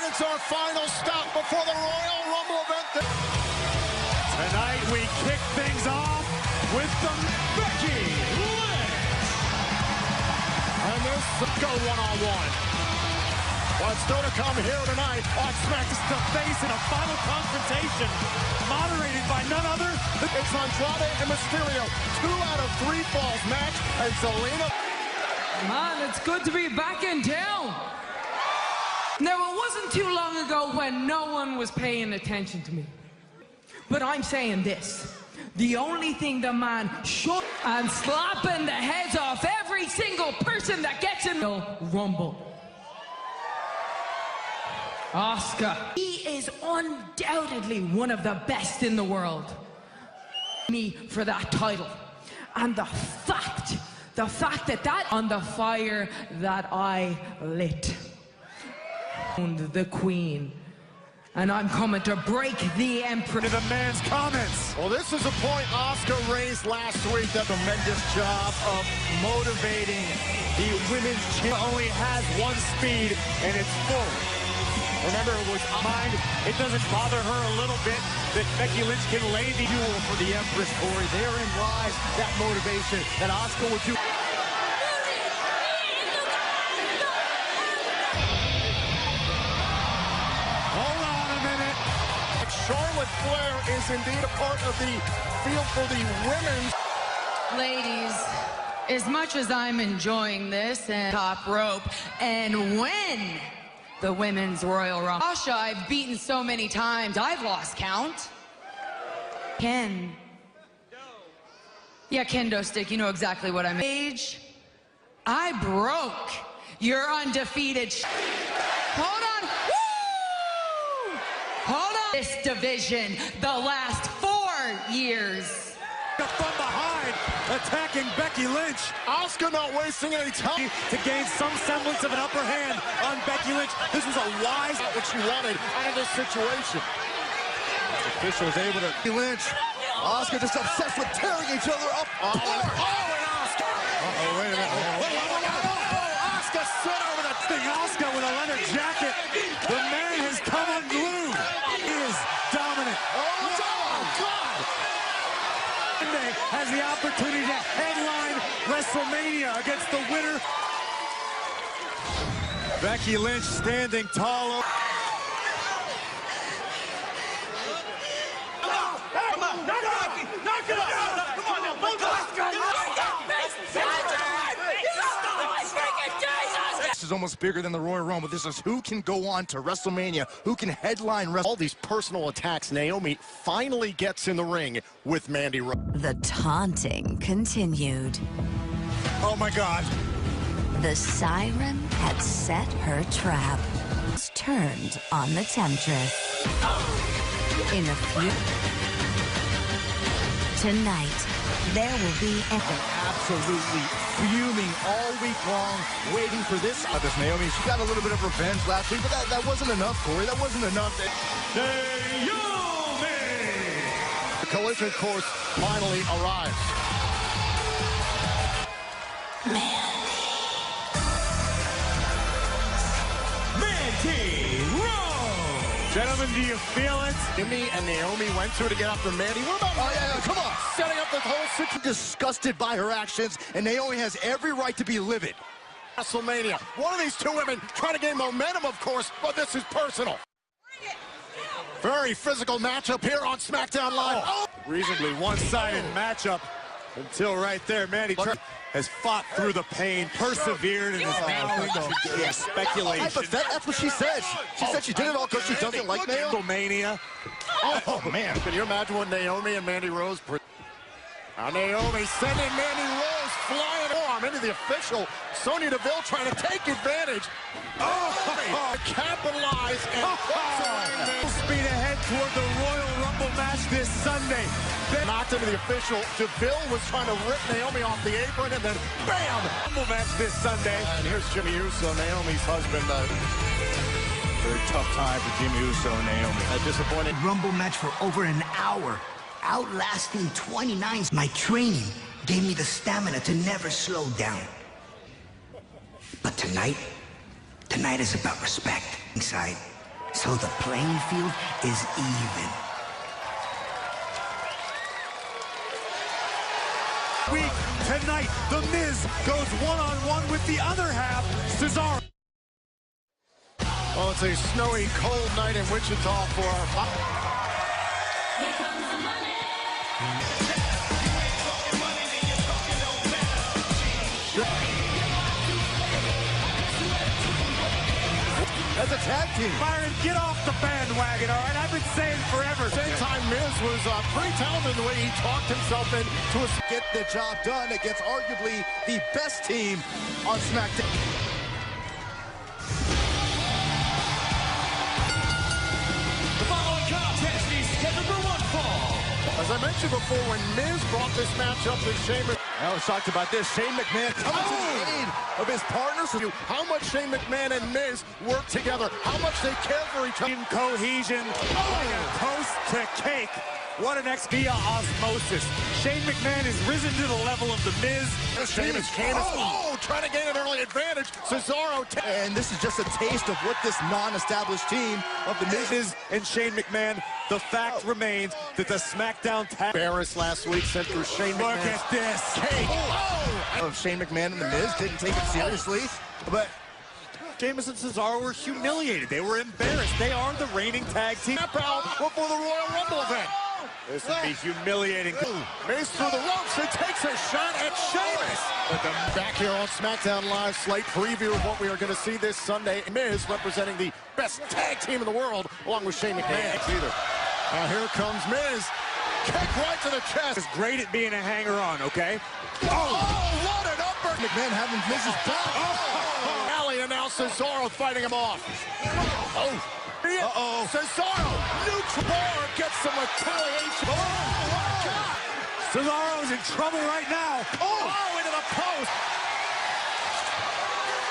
it's our final stop before the Royal Rumble event. Tonight we kick things off with the Becky Lynch. And this go one-on-one. What's still to come here tonight on Smackdown. To face in a final confrontation, moderated by none other. It's Andrade and Mysterio. 2 out of 3 falls match. And Zelina. Man, it's good to be back in town. Now, it wasn't too long ago when no one was paying attention to me. But I'm saying this. The only thing the man should and slapping the heads off every single person that gets in the Rumble. Asuka. He is undoubtedly one of the best in the world. Me for that title. And the fact that on the fire that I lit. The Queen. And I'm coming to break the Emperor. To the man's comments. Well, this is a point Asuka raised last week. That tremendous job of motivating the women's champ. Only has one speed, and it's full. Remember, it was mind. It doesn't bother her a little bit that Becky Lynch can lay the fuel for the Empress, Corey. Therein lies that motivation that Asuka would do. Hold on a minute. Charlotte Flair is indeed a part of the field for the women's. Ladies, as much as I'm enjoying this and top rope and win the Women's Royal Rumble, Sasha, I've beaten so many times, I've lost count. Ken. Yeah, kendo stick, you know exactly what I mean. Age, I broke your undefeated Hold on. Woo! Hold on. This division, the last 4 years. From behind, attacking Becky Lynch. Asuka not wasting any time to gain some semblance of an upper hand on Becky Lynch. This was a wise what she wanted out of this situation. The official was able to Lynch. Asuka just obsessed with tearing each other up. And Asuka. Wait a minute. Asuka sit over that thing. Asuka with a leather jacket. The man has come unglued. He is dominant. Oh, God. Has the opportunity to headline WrestleMania against the winner. Becky Lynch standing tall. Come on, knock it out. Come on now, This is almost bigger than the Royal Rumble. This is who can go on to WrestleMania, who can headline all these personal attacks. Naomi finally gets in the ring with Mandy Rose. The taunting continued. Oh my God. The siren had set her trap. Turned on the temptress. In a few... Tonight, there will be absolutely fuming all week long, waiting for this. This Naomi, she got a little bit of revenge last week, but that wasn't enough, Corey. That wasn't enough. Naomi! The collision course finally arrives. Mandy Rose! Gentlemen, do you feel it? Jimmy and Naomi went to get after Mandy. What about come on. Setting up this whole situation. Disgusted by her actions, and Naomi has every right to be livid. WrestleMania. One of these two women trying to gain momentum, of course, but this is personal. Very physical matchup here on Smackdown Live. Reasonably one-sided matchup until right there. Mandy has fought through the pain, persevered, and is now into speculation. That's what she said. She said she did it all because she doesn't like Naomi. Mania. Oh, man. Can you imagine what Naomi and Mandy Rose... Naomi sending Mandy Rose flying arm into the official. Sonya Deville trying to take advantage. Capitalize and speed ahead toward the Royal Rumble match this Sunday. Knocked into the official. Deville was trying to rip Naomi off the apron, and then bam! Rumble match this Sunday. And here's Jimmy Uso, Naomi's husband. Very tough time for Jimmy Uso and Naomi. A disappointing Rumble match for over an hour. Outlasting 29. My training gave me the stamina to never slow down. But tonight is about respect. Inside, So the playing field is even. Week tonight, The Miz goes one-on-one with the other half, Cesaro. Oh, it's a snowy, cold night in Wichita for our pop. As a tag team. Byron, get off the bandwagon, all right? I've been saying forever. Same time, Miz was pretty talented in the way he talked himself into get the job done against arguably the best team on Smackdown. The following contest is scheduled for one fall. As I mentioned before, when Miz brought this match up to Shane I was talked about this. Shane McMahon coming to the aid of his partners. How much Shane McMahon and Miz work together. How much they care for each other. In cohesion, like a toast to cake. What an via osmosis. Shane McMahon has risen to the level of the Miz. Sheamus, trying to gain an early advantage. Cesaro. And this is just a taste of what this non-established team of the Miz and Shane McMahon. The fact remains that the Smackdown tag Barris last week sent through Shane McMahon. Look at this. Cake. Of Shane McMahon and the Miz didn't take it seriously, but Sheamus and Cesaro were humiliated. They were embarrassed. They are the reigning tag team. Out before the Royal Rumble event. This would be humiliating. Miz through the ropes and takes a shot at Sheamus. But back here on Smackdown Live, slight preview of what we are going to see this Sunday. Miz representing the best tag team in the world, along with Shane McMahon. Now here comes Miz. Kick right to the chest. Is great at being a hanger-on, okay? Oh, what an upper! McMahon having Miz's back. Alley and now Cesaro fighting him off. Cesaro, neutral bar, gets some retaliation. Oh, my God. Cesaro's in trouble right now. Oh, into the post.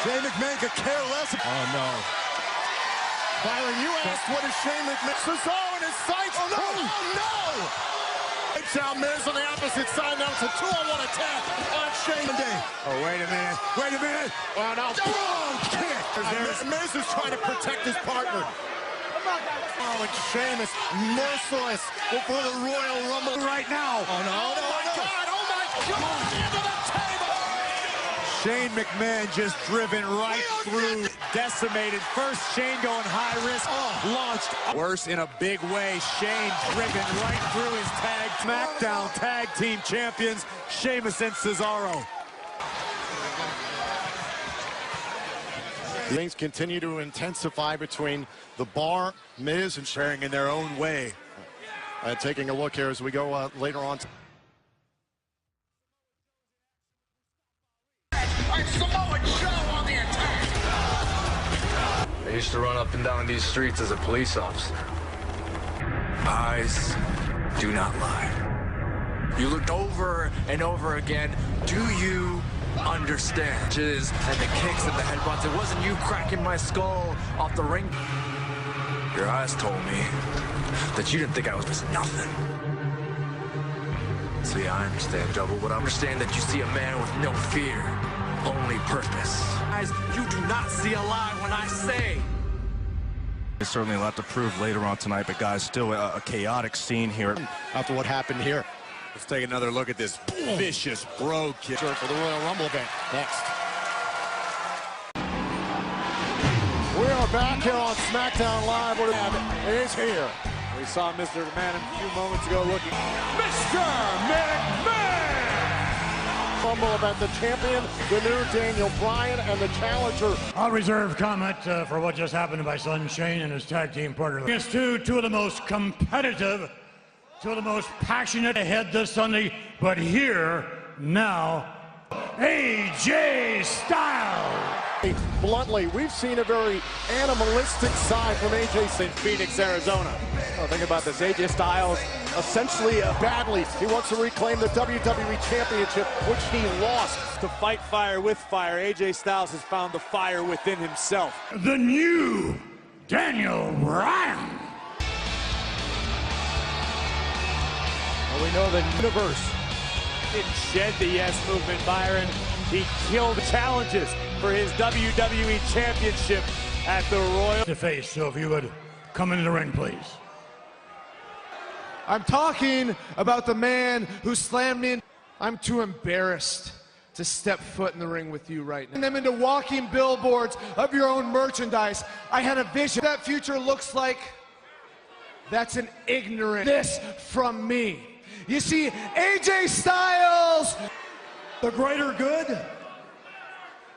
Shane McMahon could care less. Oh, no. Byron, you asked what is Shane McMahon. Cesaro in his sights. Oh, no. Oh, no. It's out Miz on the opposite side. Now it's a 2-on-1 attack on Shane McMahon. Oh, wait a minute. Wait a minute. Well, now, kick. Miz is trying to protect his partner. Oh, and Sheamus merciless before the Royal Rumble right now. Oh, no. Oh, my God. Oh, my God. Into the table. Shane McMahon just driven right through, decimated. First, Shane going high risk, launched. Worse in a big way. Shane driven right through his tag. Smackdown Tag Team Champions, Sheamus and Cesaro. Things continue to intensify between the Bar, Miz, and sharing in their own way. Taking a look here as we go later on. Samoa Joe on the attack. I used to run up and down these streets as a police officer. Eyes do not lie. You looked over and over again. Do you understand? And the kicks and the headbutts. It wasn't you cracking my skull off the ring. Your eyes told me that you didn't think I was missing nothing. See, I understand, Double, but I understand that you see a man with no fear, only purpose. Guys, you do not see a lie when I say. There's certainly a lot to prove later on tonight, but guys, still a chaotic scene here. After what happened here. Let's take another look at this vicious bro kick For the Royal Rumble event next. We are back here on Smackdown Live. What is here? We saw Mr. McMahon a few moments ago looking. Mr. McMahon! Rumble event, the champion, the new Daniel Bryan, and the challenger. I'll reserve comment for what just happened to my son Shane and his tag team partner. Against two of the most competitive, two of the most passionate ahead this Sunday, but here now, AJ Styles. Bluntly, we've seen a very animalistic side from AJ In Phoenix, Arizona. Oh, think about this. AJ Styles essentially badly. He wants to reclaim the WWE Championship, which he lost. To fight fire with fire, AJ Styles has found the fire within himself. The new Daniel Bryan. Well, we know the universe Didn't shed the yes movement, Byron. He killed challenges for his WWE Championship at the Royal. To face, so if you would come into the ring, please. I'm talking about the man who slammed me in. I'm too embarrassed to step foot in the ring with you right now. Turn them into walking billboards of your own merchandise. I had a vision. That future looks like. That's an ignorant this from me. You see, AJ Styles. The greater good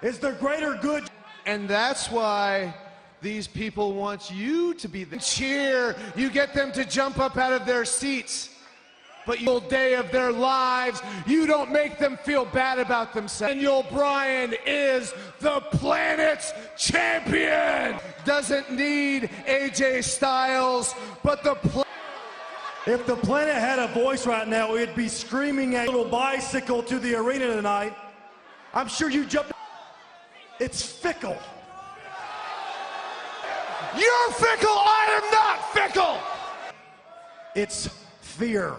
is the greater good. And that's why these people want you to be the cheer. You get them to jump up out of their seats. But the day of their lives, you don't make them feel bad about themselves. Daniel Bryan is the planet's champion. Doesn't need AJ Styles, but if the planet had a voice right now, it'd be screaming at a little bicycle to the arena tonight. I'm sure you jumped. It's fickle. You're fickle, I am not fickle. It's fear.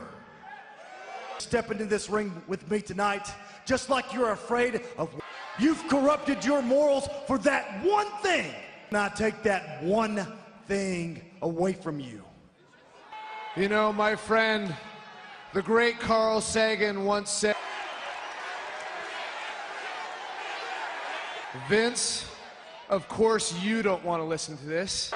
Step into this ring with me tonight, just like you're afraid of. You've corrupted your morals for that one thing. Now take that one thing away from you. You know, my friend, the great Carl Sagan once said, Vince, of course you don't want to listen to this.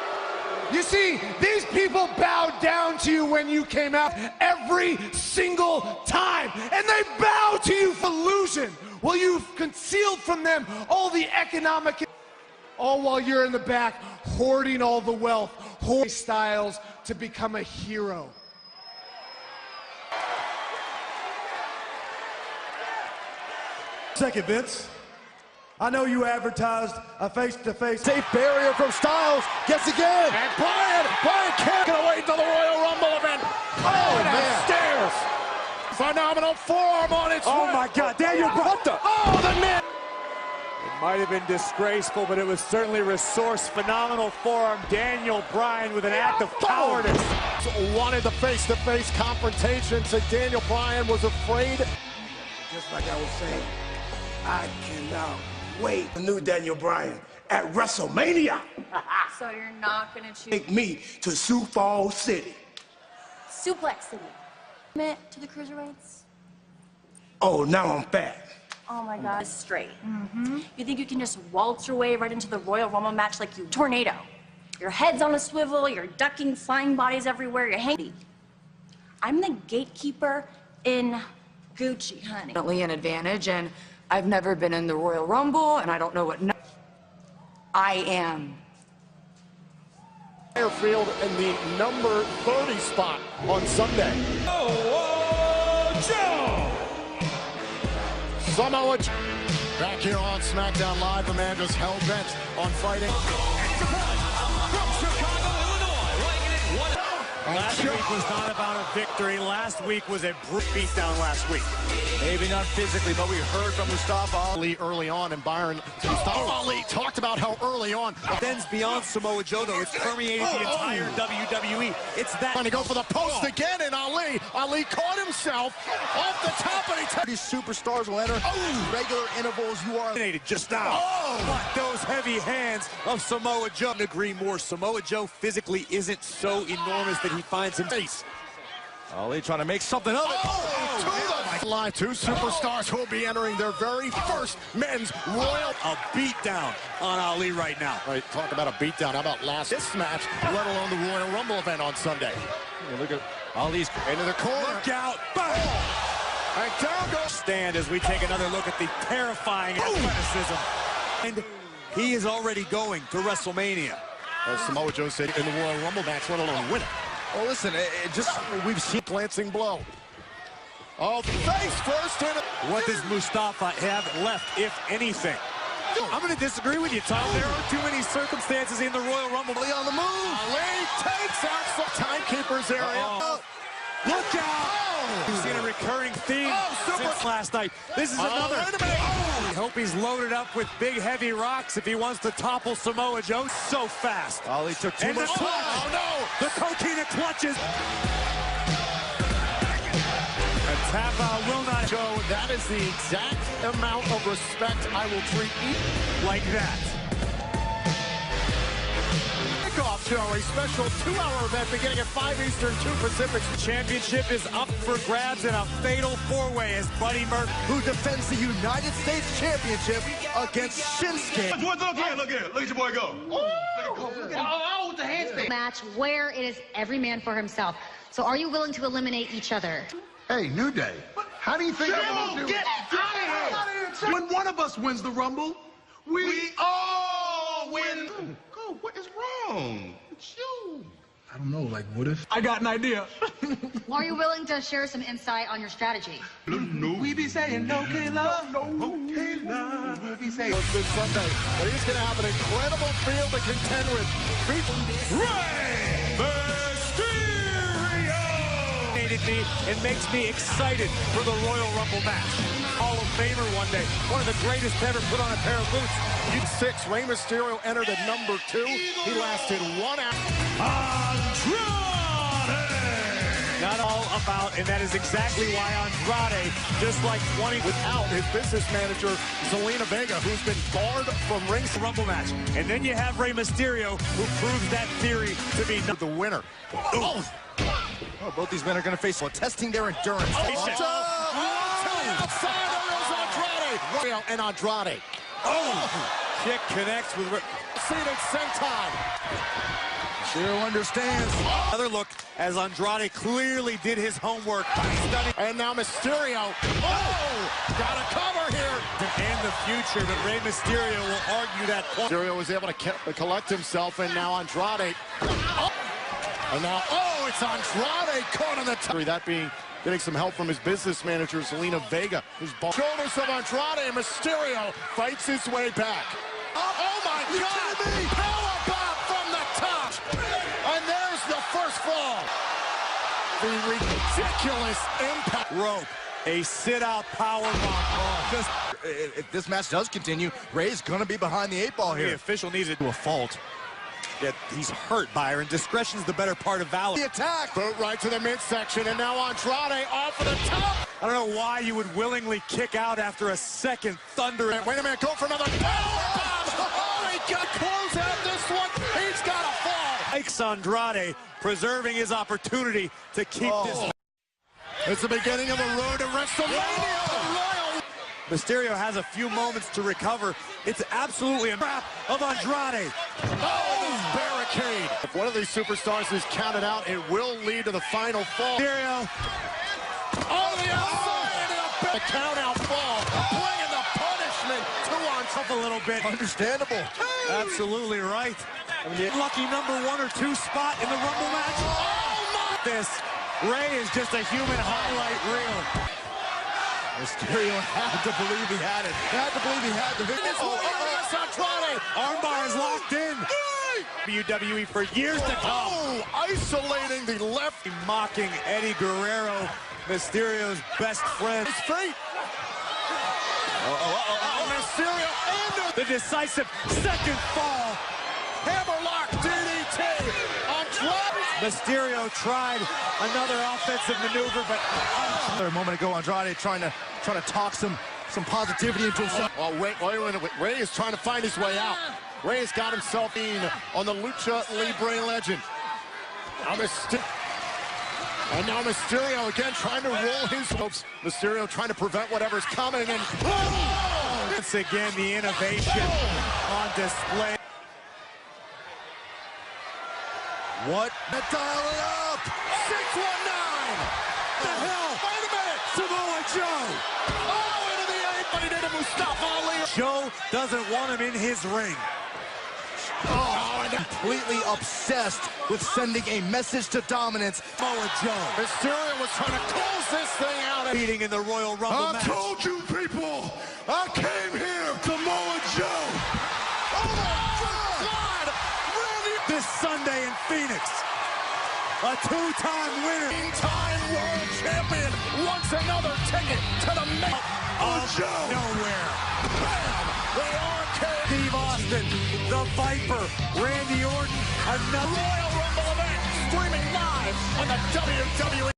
You see, these people bowed down to you when you came out every single time, and they bow to you for illusion. Well, you've concealed from them all the economic, all while you're in the back hoarding all the wealth, hoarding Styles to become a hero. Second, Vince. I know you advertised a face-to-face. Safe barrier from Styles. Gets again. And Bryan can't get away to the Royal Rumble event. Oh, man. Stairs. Phenomenal forearm on its Oh, my God. Daniel Bryan. What the? Oh, the net. It might have been disgraceful, but it was certainly resource. Phenomenal forearm. Daniel Bryan with an act of cowardice. Wanted the face-to-face confrontation, so Daniel Bryan was afraid. Just like I was saying, I cannot wait. The new Daniel Bryan at WrestleMania. So you're not gonna choose. Take me to Sioux Falls City. Suplex City. Commit to the cruiserweights. Oh, now I'm fat. Oh my God, it's straight. You think you can just waltz your way right into the Royal Rumble match like you tornado? Your head's on a swivel, you're ducking flying bodies everywhere, you're hanging. I'm the gatekeeper in Gucci, honey. Definitely an advantage, and I've never been in the Royal Rumble, and I don't know what I am. Field in the number 30 spot on Sunday. Samoa Joe. Back here on Smackdown Live, Amanda's hell-bent on fighting. Last week was not about a victory. Last week was a beatdown last week. Maybe not physically, but we heard from Mustafa Ali early on, and Byron Mustafa Ali talked about how early on. Extends beyond Samoa Joe, though. It's permeated the entire WWE. It's that. Trying to go for the post again, and Ali caught himself off the top, and these superstars will enter regular intervals. You are just now. But those heavy hands of Samoa Joe. Couldn't agree more. Samoa Joe physically isn't so enormous that he finds him face. Ali trying to make something of it. Live, two superstars who will be entering their very first men's Royal. A beatdown on Ali right now. Right, talk about a beatdown. How about this match, let alone the Royal Rumble event on Sunday? Look at Ali's into the corner. Look out! Bang! And down goes stand as we take another look at the terrifying athleticism. And he is already going to WrestleMania. As Samoa Joe said in the Royal Rumble match, let alone win it. Well, listen, we've seen glancing blow. Oh, face first. What does Mustafa have left, if anything? I'm going to disagree with you, Tom. There are too many circumstances in the Royal Rumble. Ali on the move. Ali takes out some timekeepers area. Look out! We've seen a recurring theme since last night. This is another. I hope he's loaded up with big, heavy rocks if he wants to topple Samoa Joe so fast. Ali took too much. Oh, no! The coquina clutches. And tap out will not go. That is the exact amount of respect I will treat you like that. Kickoff. Show, a special 2-hour event beginning at 5 Eastern, 2 Pacific. Championship is up for grabs in a fatal four-way as Buddy Murphy, who defends the United States Championship against Shinsuke. Look here. Look at your boy go. Look at him. Oh, with the handstand. Match where it is every man for himself. So are you willing to eliminate each other? Hey, New Day. How do you think I'm gonna do it? Get out of here! When one of us wins the Rumble, we all win. Go, what is wrong? It's you. I don't know, like, what if? I got an idea. Are you willing to share some insight on your strategy? No. We be saying no, Kayla. No, Kayla. We be saying. It's this Sunday, but he's going to have an incredible field to contend with. Rey Mysterio! It makes me excited for the Royal Rumble match. Hall of Famer one day, one of the greatest to ever put on a pair of boots. Six, Rey Mysterio entered at number 2. He lasted 1 hour. Andrade! Not all about, and that is exactly why Andrade, just like 20 without his business manager, Zelina Vega, who's been barred from rings Rumble match. And then you have Rey Mysterio, who proves that theory to be the winner. Oh, both these men are going to face testing their endurance. Outside, Andrade. And Andrade. Kick connects with seated senton. Mysterio understands. Another look as Andrade clearly did his homework. And now Mysterio. Got a cover here. And the future, but Rey Mysterio will argue that point. Mysterio was able to collect himself, and now Andrade. And now, it's Andrade caught on the top. That being getting some help from his business manager, Zelina Vega. Shoulders of Andrade, and Mysterio fights his way back. Oh my God! Power bomb from the top! And there's the first fall. The ridiculous impact. Rope. A sit-out power bomb. If this match does continue, Rey's going to be behind the 8 ball here. The official needs it to a fault. Yet he's hurt, Byron. Discretion's the better part of valor. The attack. Boot right to the midsection, and now Andrade off of the top. I don't know why you would willingly kick out after a second thunder. Wait a minute, go for another power bomb. He got close out this one. He's got a fall. Mike's Andrade preserving his opportunity to keep this. It's the beginning of the road to WrestleMania. Mysterio has a few moments to recover. It's absolutely a trap of Andrade. Barricade. If one of these superstars is counted out, it will lead to the final fall. Mysterio. The outside. The count-out fall. Bringing the punishment to on top a little bit. Understandable. Absolutely right. Lucky number 1 or 2 spot in the Rumble match. This Rey is just a human highlight reel. Mysterio had to believe he had it. Had to believe he had the victory. Andrade. Armbar is locked in. WWE for years to come. Isolating the left. Mocking Eddie Guerrero, Mysterio's best friend. His feet. Mysterio. The decisive second fall. Hammerlock DDT. Mysterio tried another offensive maneuver, but a moment ago, Andrade trying to talk some positivity into himself. Rey is trying to find his way out. Rey has got himself in on the Lucha Libre legend. And now Mysterio again trying to roll his hopes. Mysterio trying to prevent whatever's coming, and once again the innovation on display. What? Dial it up! 619! The hell? Wait a minute! Samoa Joe! Into the 8, but he did a Mustafa Ali. Joe doesn't want him in his ring. And completely obsessed with sending a message to dominance. Samoa Joe. Mysterio was trying to close this thing out. Beating in the Royal Rumble match. I told you people, I came here, Samoa Joe. Oh my God! This Sunday in Phoenix, a 2-time winner. 2-time world champion wants another ticket to the main of nowhere. Bam! The arcade. Steve Austin, the Viper, Randy Orton, another Royal Rumble event streaming live on the WWE.